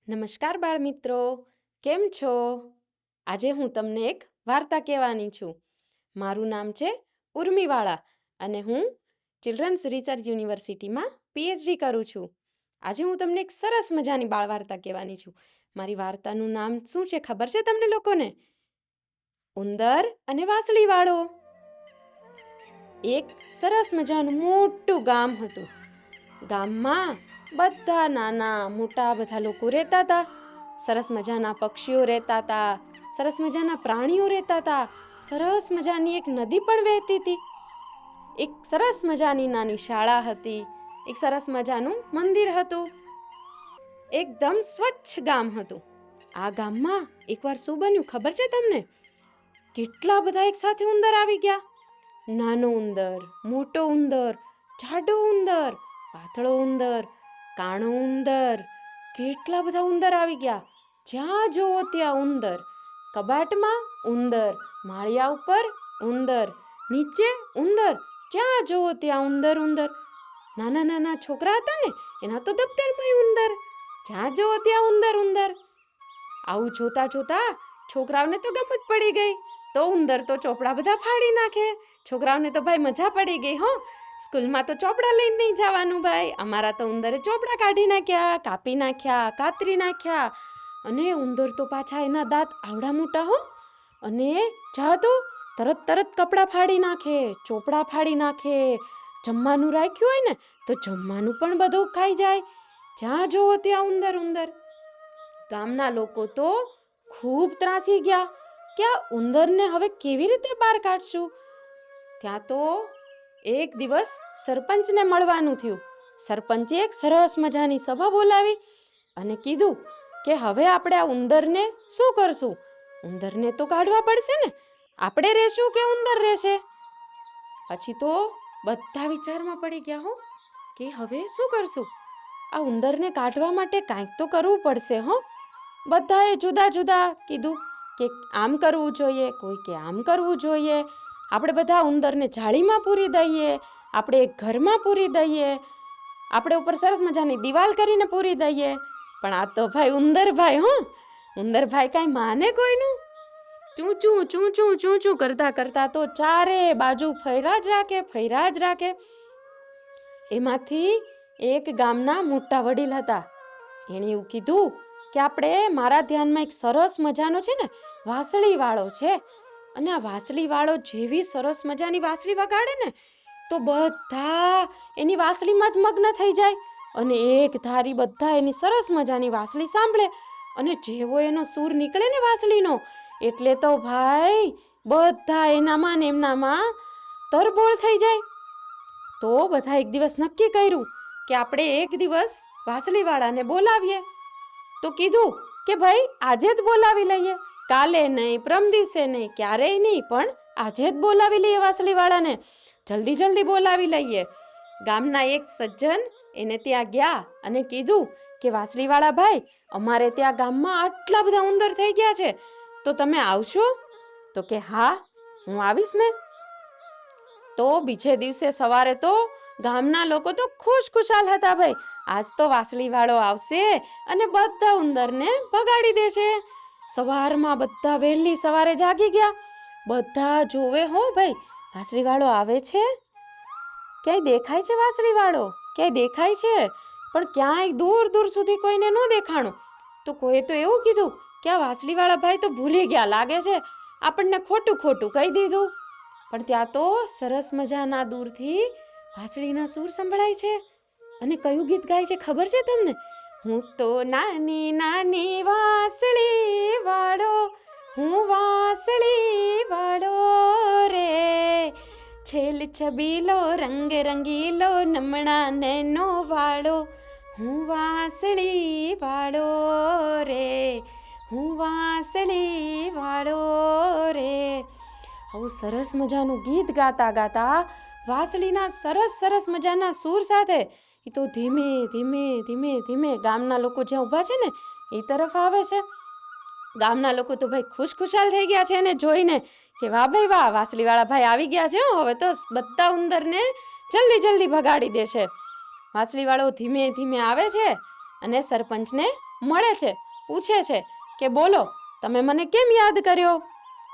નમસ્કાર બાળ મિત્રો, કેમ છો? આજે હું તમને એક વાર્તા કહેવાની છું. મારું નામ છે ઉર્મિવાળા અને હું ચિલ્ડ્રન્સ રિસર્ચ યુનિવર્સિટીમાં પીએચડી કરું છું. આજે હું તમને એક સરસ મજાની બાળ વાર્તા કહેવાની છું. મારી વાર્તાનું નામ શું છે ખબર છે તમને લોકોને? ઉંદર અને વાંસળીવાળો. એક સરસ મજાનું મોટું ગામ હતું. ગામમાં બધા નાના મોટા બધા લોકો રહેતા હતા. સરસ મજાના પક્ષીઓ રહેતા હતા, સરસ મજાના પ્રાણીઓ રહેતા હતા, સરસ મજાની એક નદી પણ વહેતી હતી. એક સરસ મજાની નાની શાળા હતી, એક સરસ મજાનું મંદિર હતું. એકદમ સ્વચ્છ ગામ હતું. આ ગામમાં એકવાર શું બન્યું ખબર છે તમને? કેટલા બધા એક સાથે ઉંદર આવી ગયા. નાનો ઉંદર, મોટો ઉંદર, જાડો ઉંદર, પાતળો ઉંદર, કાણો ઉંદર, કેટલા બધા ઉંદર આવી ગયા. જ્યાં જોવો ત્યાં ઉંદર. કબાટમાં ઉંદર, માળિયા ઉપર ઉંદર, નીચે ઉંદર, જ્યાં જોવો ત્યાં ઉંદર ઉંદર. નાના નાના છોકરા હતા ને, એના તો દફતરમાં ઉંદર, જ્યાં જોવો ત્યાં ઉંદર ઉંદર. આવું જોતા જોતા છોકરાઓને તો ગમત પડી ગઈ. તો ઉંદર તો ચોપડા બધા ફાડી નાખે. છોકરાઓને તો ભાઈ મજા પડી ગઈ. હો, સ્કૂલમાં તો ચોપડા લઈને નહીં જવાનું ભાઈ. અમારા તો ઉંદરે ચોપડા કાઢી નાખ્યા, કાપી નાખ્યા, કાતરી નાખ્યા. અને ઉંદર તો પાછા એના દાંત આવડા મોટા હો. અને જા તો તરત કપડાં ફાડી નાખે, ચોપડા ફાડી નાખે. જમવાનું રાખ્યું હોય ને તો જમવાનું પણ બધું ખાઈ જાય. જ્યાં જોવો ત્યાં ઉંદર ઉંદર. ગામના લોકો તો ખૂબ ત્રાસી ગયા કે આ ઉંદરને હવે કેવી રીતે બહાર કાઢશું. ત્યાં તો એક દિવસ સરપંચને મળવાનું થયું. સરપંચે એક સરસ મજાની સભા બોલાવી અને કીધું કે હવે આપણે આ ઉંદરને શું કરશું? ઉંદરને તો કાઢવા પડશે ને. આપણે રહેશું કે ઉંદર રહેશે? પછી તો બધા વિચારમાં પડી ગયા હો કે હવે શું કરશું? આ ઉંદરને કાઢવા માટે કાંઈક તો કરવું પડશે. હો, બધાએ જુદા જુદા કીધું કે આમ કરવું જોઈએ, કોઈ કે આમ કરવું જોઈએ. આપણે બધા ઉંદરને જાળીમાં પૂરી દઈએ, આપણે એક ઘરમાં પૂરી દઈએ, આપણે ઉપર સરસ મજાની દિવાલ કરીને પૂરી દઈએ. પણ આ તો ભાઈ ઉંદરભાઈ, ઉંદરભાઈ કાંઈ માને કોઈનું? ચૂં કરતા કરતા તો ચારે બાજુ ફર્યા જ રાખે. એમાંથી એક ગામના મોટા વડીલ હતા. એણે એવું કીધું કે મારા ધ્યાનમાં એક સરસ મજાનો છે ને વાંસળીવાળો છે. અને આ વાંસળીવાળો જેવી સરસ મજાની વાંસળી વગાડે ને તો બધા એની વાંસળીમાં જ મગ્ન થઈ જાય. અને એક ધારી બધા એની સરસ મજાની વાંસળી સાંભળે. અને જેવો એનો સૂર નીકળે ને વાંસળીનો, એટલે તો ભાઈ બધા એનામાં ને એમનામાં તરબોળ થઈ જાય. તો બધા એક દિવસ નક્કી કર્યું કે આપણે એક દિવસ વાંસળીવાળાને બોલાવીએ. તો કીધું કે ભાઈ આજે જ બોલાવી લઈએ, કાલે નહીં, પરમ દિવસે નહીં, ક્યારેય નહીં, પણ આજે જ બોલાવી લઈએ વાંસળીવાળાને. જલ્દી બોલાવી લઈએ. ગામના એક સજ્જન એને ત્યાં ગયા અને કીધું કે વાંસળીવાળા ભાઈ, અમારે ત્યાં ગામમાં આટલા બધા ઉંદર થઈ ગયા છે, તો તમે આવશો? તો કે હા, હું આવીશ ને. તો બીજે દિવસે સવારે તો ગામના લોકો તો ખુશખુશાલ હતા. ભાઈ, આજ તો વાંસળીવાળો આવશે અને બધા ઉંદરને ભગાડી દેશે. સવારમાં બધા વહેલી સવારે જાગી ગયા. બધા જોવે હો ભાઈ, વાંસળીવાળો આવે છે. ક્યાંય દેખાય છે વાંસળીવાળો? ક્યાંય દેખાય છે, પણ ક્યાંય દૂર સુધી કોઈને ન દેખાણો. તો કોઈએ તો એવું કીધું કે આ વાંસળીવાળા ભાઈ તો ભૂલી ગયા લાગે છે, આપણને ખોટું કહી દીધું. પણ ત્યાં તો સરસ મજાના દૂરથી વાંસળીના સૂર સંભળાય છે. અને કયું ગીત ગાય છે ખબર છે તમને? હું તો નાની નાની વાંસળી વાળો, હું વાંસળી વાળો રે, છેલ છબીલો રંગ રંગીલો નમણા નેનો વાળો, હું વાંસળી વાળો રે, હું વાંસળી વાળો રે. આવું સરસ મજાનું ગીત ગાતા ગાતા વાંસળીના સરસ મજાના સૂર સાથે એ તો ધીમે ગામના લોકો જ્યાં ઊભા છે ને એ તરફ આવે છે. ગામના લોકો તો ભાઈ ખુશખુશાલ થઈ ગયા છે એને જોઈને કે વાહ ભાઈ વાહ, વાંસળીવાળા ભાઈ આવી ગયા છે. હવે તો બધા ઉંદરને જલ્દી ભગાડી દેશે. વાંસળીવાળો ધીમે આવે છે અને સરપંચને મળે છે, પૂછે છે કે બોલો તમે મને કેમ યાદ કર્યો?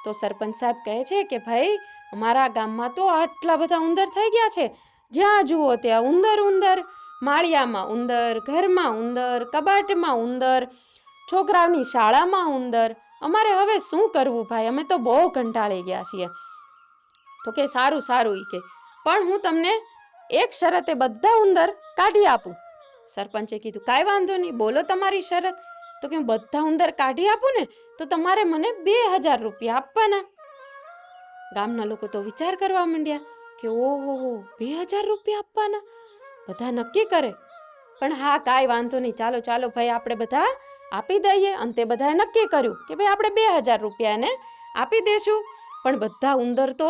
તો સરપંચ સાહેબ કહે છે કે ભાઈ અમારા ગામમાં તો આટલા બધા ઉંદર થઈ ગયા છે, જ્યાં જુઓ ત્યાં ઉંદર ઉંદર, માળિયામાં ઉંદર, ઘરમાં ઉંદર, કબાટમાં ઉંદર, છોકરાઓની શાળામાં ઉંદર, અમારે હવે શું કરવું ભાઈ, અમે તો બહુ કંટાળી ગયા છીએ. તો કે સારું સારું કે પણ હું તમને એક શરતે બધા ઉંદર કાઢી આપું. સરપંચે કીધું કાંઈ વાંધો નહીં, બોલો તમારી શરત. તો કે હું બધા ઉંદર કાઢી આપું ને તો તમારે મને 2000 રૂપિયા આપવાના. ગામના લોકો તો વિચાર કરવા માંડ્યા કે ઓહો 2000 રૂપિયા આપવાના, બધા નક્કી કરે. પણ હા કાંઈ વાંધો નહીં, ચાલો ચાલો ભાઈ આપણે બધા આપી દઈએ. અંતે બધાએ નક્કી કર્યું કે ભાઈ આપણે 2000 રૂપિયા એને આપી દઈશું, પણ બધા ઉંદર તો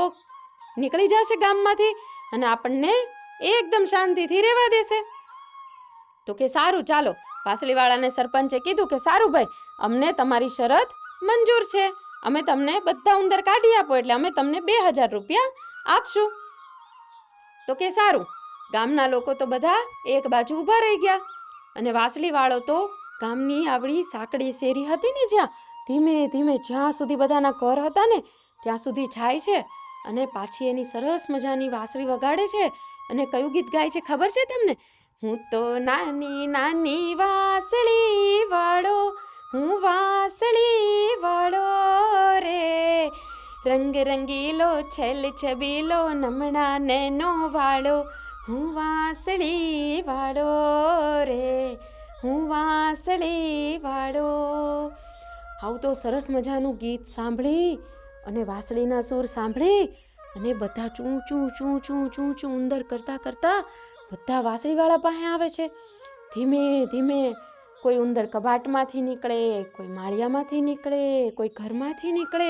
નીકળી જશે ગામમાંથી અને આપણને એકદમ શાંતિથી રહેવા દેશે. તો કે સારું ચાલો, વાંસળીવાળાને સરપંચે કીધું કે સારું ભાઈ અમને તમારી શરત મંજૂર છે, અમે તમને બધા ઉંદર કાઢી આપો એટલે અમે તમને 2000 રૂપિયા આપશું. તો કે સારું, ગામના લોકો તો બધા એક બાજુ ઊભા રહી ગયા અને વાંસળીવાળો તો ગામની આવડી સાંકડી શેરી હતી ને જ્યાં ધીમે ધીમે જ્યાં સુધી બધાના ઘર હતા ને ત્યાં સુધી જાય છે અને પાછી એની સરસ મજાની વાંસળી વગાડે છે. અને કયું ગીત ગાય છે ખબર છે તમને? હું તો નાની નાની વાંસળી વાળો, હું વાંસળી વાળો રે, રંગ રંગીલો છેલ છબીલો નમણા નેનો વાળો, હું વાંસળી વાળો રે, હું વાંસળી વાળો. આવું તો સરસ મજાનું ગીત સાંભળી અને વાંસળીના સૂર સાંભળી અને બધા ચૂં ચૂં ચૂં ચૂં ચૂં ચૂં ઉંદર કરતાં કરતાં બધા વાંસળીવાળા પાસે આવે છે. ધીમે ધીમે કોઈ ઉંદર કબાટમાંથી નીકળે, કોઈ માળિયામાંથી નીકળે, કોઈ ઘરમાંથી નીકળે,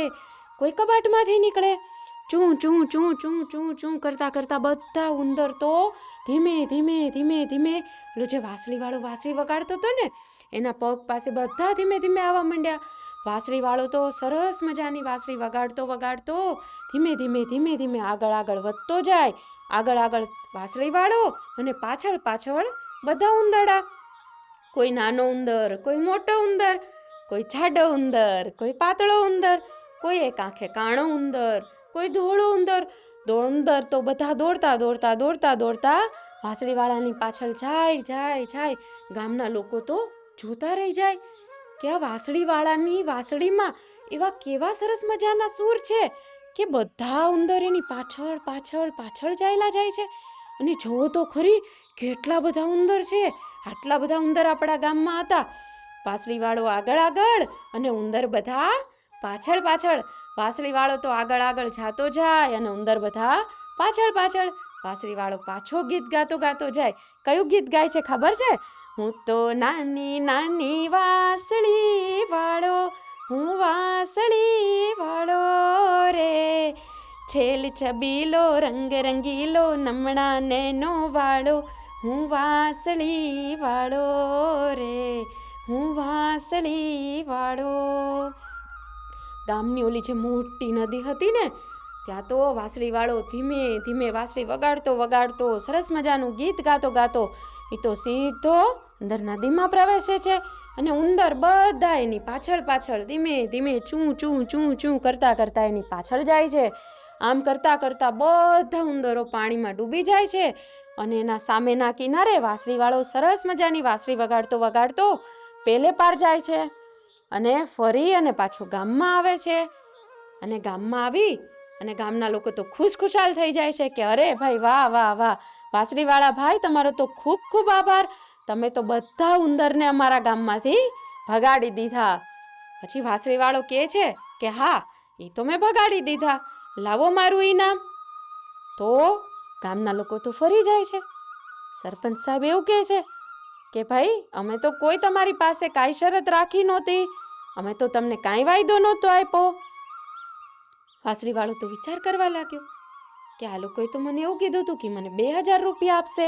કોઈ કબાટમાંથી નીકળે. ચૂં ચૂં ચૂં ચૂં ચૂં ચૂં કરતાં કરતાં બધા ઉંદર તો ધીમે ધીમે ધીમે ધીમે પેલો જે વાંસળીવાળો વાંસળી વગાડતો હતો ને એના પગ પાસે બધા ધીમે ધીમે આવવા માંડ્યા. વાંસળીવાળો તો સરસ મજાની વાંસળી વગાડતો વગાડતો ધીમે ધીમે ધીમે ધીમે આગળ આગળ વધતો જાય. આગળ આગળ વાંસળીવાળો અને પાછળ પાછળ બધા ઉંદરડા. કોઈ નાનો ઉંદર, કોઈ મોટો ઉંદર, કોઈ જાડો ઉંદર, કોઈ પાતળો ઉંદર, કોઈ એક આંખે કાણો ઉંદર, કોઈ ધોળો ઉંદર. ઉંદર તો બધા દોડતા દોડતા દોડતા દોડતા વાંસળીવાળાની પાછળ જાય જાય જાય. ગામના લોકો તો જોતા રહી જાય કે આ વાંસળીવાળાની વાંસળીમાં એવા કેવા સરસ મજાના સૂર છે કે બધા ઉંદર એની પાછળ પાછળ પાછળ ચાલ્યા જાય છે. અને જોવો તો ખરી કેટલા બધા ઉંદર છે, આટલા બધા ઉંદર આપણા ગામમાં હતા. વાંસળીવાળો આગળ આગળ અને ઉંદર બધા પાછળ પાછળ. વાંસળીવાળો તો આગળ આગળ જાતો જાય અને ઉંદર બધા પાછળ પાછળ. વાંસળીવાળો પાછો ગીત ગાતો ગાતો જાય. કયું ગીત ગાય છે ખબર છે? હું તો નાની નાની વાંસળી વાળો, હું વાંસળી વાળો રે, છેલ છબીલો રંગ રંગીલો નમણા નેનો વાળો, હું વાંસળી વાળો રે, હું વાંસળી વાળો. ગામની ઓલી જે મોટી નદી હતી ને ત્યાં તો વાંસળીવાળો ધીમે ધીમે વાંસળી વગાડતો વગાડતો સરસ મજાનું ગીત ગાતો ગાતો એ તો સીધો અંદર નદીમાં પ્રવેશે છે અને ઉંદર બધા એની પાછળ પાછળ ધીમે ધીમે ચૂં ચૂં ચૂં ચૂં કરતાં કરતાં એની પાછળ જાય છે. આમ કરતાં કરતાં બધા ઉંદરો પાણીમાં ડૂબી જાય છે અને એના સામેના કિનારે વાંસળીવાળો સરસ મજાની વાંસળી વગાડતો વગાડતો પેલે પાર જાય છે અને ફરી અને પાછો ગામમાં આવે છે. અને ગામમાં આવી અને ગામના લોકો તો ખુશખુશાલ થઈ જાય છે કે અરે ભાઈ વાહ વાહ વાહ, વાંસળીવાળા ભાઈ તમારો તો ખૂબ ખૂબ આભાર, તમે તો બધા ઉંદરને અમારા ગામમાંથી ભગાડી દીધા. પછી વાંસળીવાળો કહે છે કે હા એ તો મેં ભગાડી દીધા, લાવો મારું ઇનામ. તો ગામના લોકો તો ફરી જાય છે. સરપંચ સાહેબ એવું કહે છે કે ભાઈ અમે તો કોઈ તમારી પાસે કાંઈ શરત રાખી નહોતી, અમે તો તમને કાંઈ વાયદો નહોતો આપ્યો. વાંસળીવાળો તો વિચાર કરવા લાગ્યો કે આ લોકોએ તો મને એવું કીધું હતું કે મને 2000 રૂપિયા આપશે,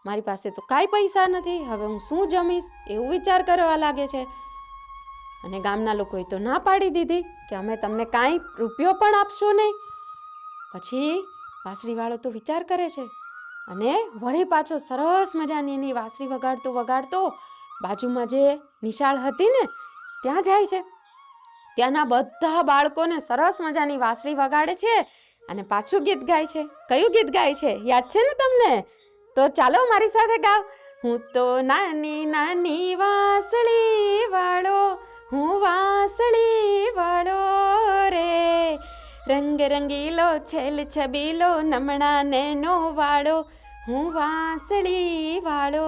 મારી પાસે તો કાંઈ પૈસા નથી, હવે હું શું જમીશ, એવું વિચાર કરવા લાગે છે. અને ગામના લોકોએ તો ના પાડી દીધી કે અમે તમને કાંઈ રૂપિયો પણ આપશો નહીં. પછી વાંસળીવાળો તો વિચાર કરે છે અને વળી પાછો સરસ મજાની એની વાંસળી વગાડતો વગાડતો બાજુમાં જે નિશાળ હતી ને ત્યાં જાય છે. ત્યાંના બધા બાળકોને સરસ મજાની વાંસળી વગાડે છે અને પાછું ગીત ગાય છે. કયું ગીત ગાય છે યાદ છે ને તમને? તો ચાલો મારી સાથે ગાવ. હું તો નાની નાની વાંસળી વાળો, હું વાંસળી વાળો રે, રંગ રંગીલો છેલ છબીલો નમણા નેનો વાળો, હું વાંસળી વાળો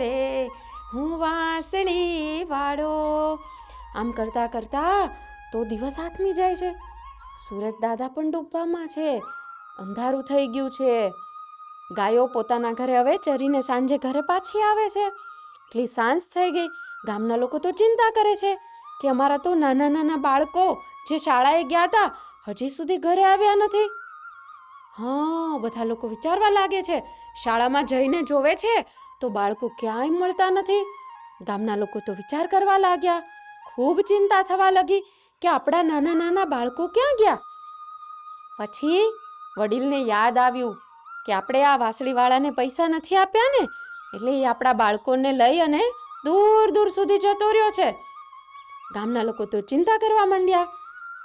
રે, હું વાંસળી વાળો. આમ કરતા કરતા તો દિવસ આથમી જાય છે. સૂરજ દાદા પણ ડૂબવામાં છે. અંધારું થઈ ગયું છે. ગાયો પોતાના ઘરે હવે ચરીને સાંજે ઘરે પાછી આવે છે. એટલી સાંજ થઈ ગઈ. ગામના લોકો તો ચિંતા કરે છે કે અમારા તો નાના નાના બાળકો જે શાળાએ ગયા હતા હજી સુધી ઘરે આવ્યા નથી. હા, બધા લોકો વિચારવા લાગે છે. શાળામાં જઈને જોવે છે તો બાળકો ક્યાંય મળતા નથી. ગામના લોકો તો વિચાર કરવા લાગ્યા. ખૂબ ચિંતા થવા લાગી કે આપણા નાના નાના બાળકો ક્યાં ગયા. પછી વડીલને યાદ આવ્યું કે આપણે આ વાંસળીવાળાને પૈસા નથી આપ્યા ને, એટલે એ આપણા બાળકોને લઈ અને દૂર દૂર સુધી જતો રહ્યો છે. ગામના લોકો તો ચિંતા કરવા માંડ્યા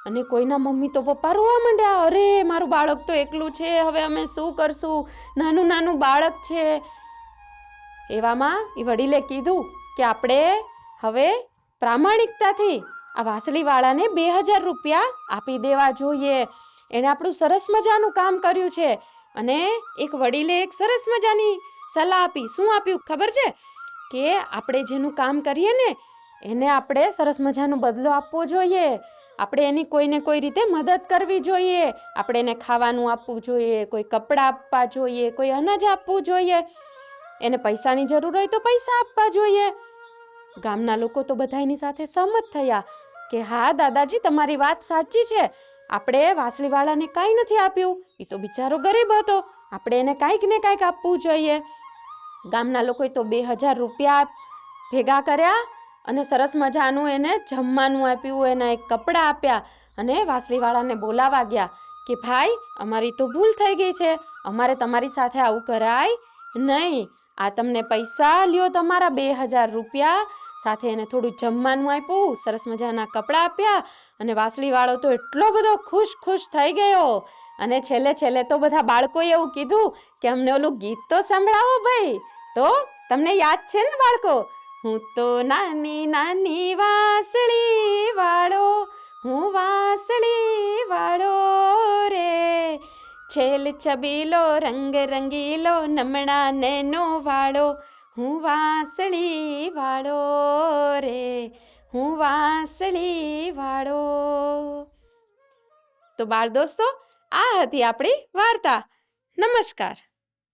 અને કોઈના મમ્મી તો પપ્પા રોવા માંડ્યા. અરે મારું બાળક તો એકલું છે, હવે અમે શું કરશું? નાનું નાનું બાળક છે. એવામાં એ વડીલે કીધું કે આપણે હવે પ્રામાણિકતાથી આ વાંસળીવાળાને 2000 રૂપિયા આપી દેવા જોઈએ. એણે આપણું સરસ મજાનું કામ કર્યું છે. અને એક વડીલે એક સરસ મજાની સલાહ આપી. શું આપ્યું ખબર છે? કે આપણે જેનું કામ કરીએ ને એને આપણે સરસ મજાનો બદલો આપવો જોઈએ. આપણે એની કોઈને કોઈ રીતે મદદ કરવી જોઈએ. આપણે એને ખાવાનું આપવું જોઈએ, કોઈ કપડાં આપવા જોઈએ, કોઈ અનાજ આપવું જોઈએ, એને પૈસાની જરૂર હોય તો પૈસા આપવા જોઈએ. ગામના લોકો તો બધા એની સાથે સહમત થયા કે હા દાદાજી, તમારી વાત સાચી છે. આપણે વાંસળીવાળાને કાંઈ નથી આપ્યું. એ તો બિચારો ગરીબ હતો. આપણે એને કાંઈક ને કાંઈક આપવું જોઈએ. ગામના લોકોએ તો 2000 રૂપિયા ભેગા કર્યા અને સરસ મજાનું એને જમવાનું આપ્યું, એના એક કપડાં આપ્યા અને વાંસળીવાળાને બોલાવા ગયા કે ભાઈ, અમારી તો ભૂલ થઈ ગઈ છે. અમારે તમારી સાથે આવું કરાય નહીં. આ તમને પૈસા લ્યો તમારા 2000 રૂપિયા, સાથે એને થોડું જમવાનું આપ્યું, સરસ મજાના કપડાં આપ્યા અને વાંસળીવાળો તો એટલો બધો ખુશ થઈ ગયો. અને છેલ્લે તો બધા બાળકોએ એવું કીધું કે અમને ઓલું ગીત તો સંભળાવો ભાઈ. તો તમને યાદ છે ને બાળકો? હું તો નાની નાની વાંસળી વાળો, હું વાંસળી વાળો રે, છેલ છબીલો રંગ રંગીલો નમણા નેનો વાળો, હું વાંસળી વાળો રે, હું વાંસળી વાળો. તો બાળ દોસ્તો, આ હતી આપણી વાર્તા. નમસ્કાર.